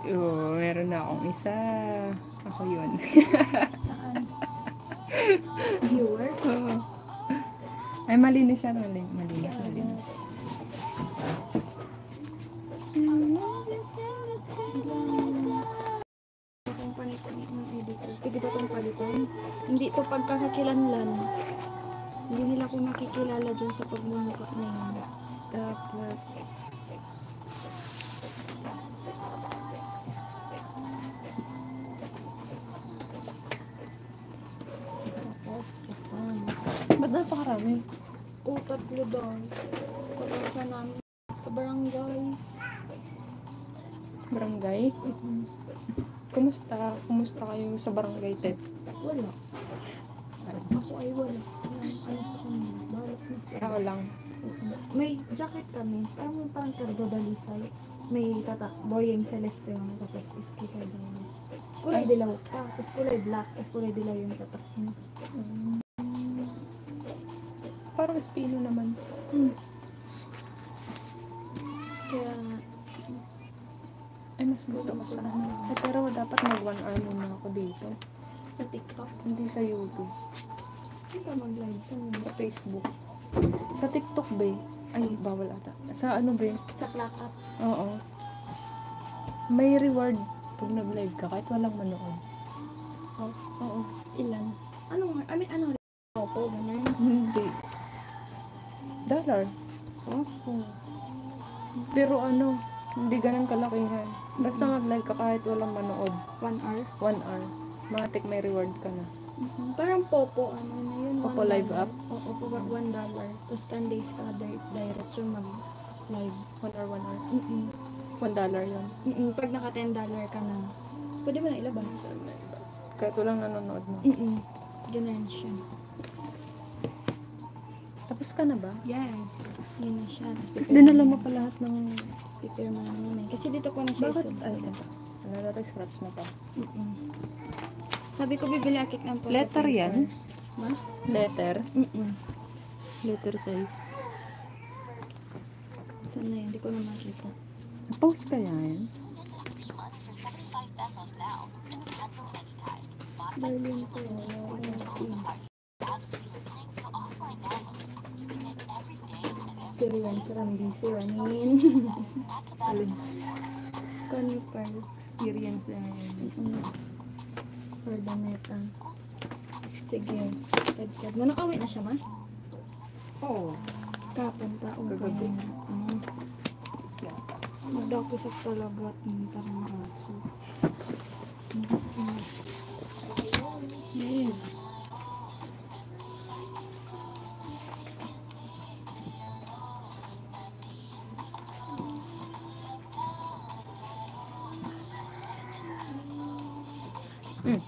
Oo, meron na akong isa. Ako yun. Saan? Viewer? Oo. Ay, malinis siya. Malinis. Kung panit-panit ng editor. Pwede ba itong palitan? Hindi ito pagkakakilanlan. Hindi nila ko nakikilala dyan sa pagmumukha na yan. Dapat. Ba't napakarami? Oo, 3 daw. Pagkaka namin sa barangay. Barangay? Kumusta? Kumusta kayo sa barangay, Ted? Wala. Ako ay wala. Ano sa kanya? Balak na siya. Ako lang. May jacket kami. Parang kardodalisay. May boyeng celeste lang. Tapos iski kayo daw. Kulay dilaw pa. Tapos kulay black. Tapos kulay dilaw yung tatak niya. Parang espino naman. Kaya, Ay, mas gusto ko sa ano. Ay, pero dapat mag 1 hour muna ako dito. sa TikTok. Hindi sa YouTube. Saan ka mag-live? Sa Facebook. Sa TikTok, be. Ay, bawal ata. Sa ano, be? Sa Clap Up. Oo. May reward pag nag-live ka kahit walang manood. Oh, Oo. ilan? Ano? Opo, ganun. Hindi. Dollar. Oh? Pero ano, hindi ganun kalakihan. Basta mag-live ka kahit walang manood. 1 hour? 1 hour. Matik may reward ka na. Parang Popo, ano na yun? Popo $1. live up? Oo, $1. Tapos 10 days ka direct yung mag-live. 1 hour, 1 hour. $1 yun. Pag naka $10 ka na, pwede mo na ilabas. Kahit walang nanonood mo. Ganun siya. Tapos ka na ba? Yes. Yun na siya. Tapos dinala mo pa lahat ng... Speaker mo namin. Kasi dito ko na siya Bakit? isusod. Ay, ito. Scratch na pa. Sabi ko bibili akik ng photo Letter paper. yan? Ma? Letter? Letter size. Saan na yun? Hindi ko na makita. Post kaya yan? Berlin ko. Experience lang busy ranin. Alin? Conifer. Experience na yun. For the meta. Sige. Kad. Manang-awit na siya, ma? Oo. Kapon pa. Gagabi. Magdako sa talaga. Parang aso. Yes. Mm.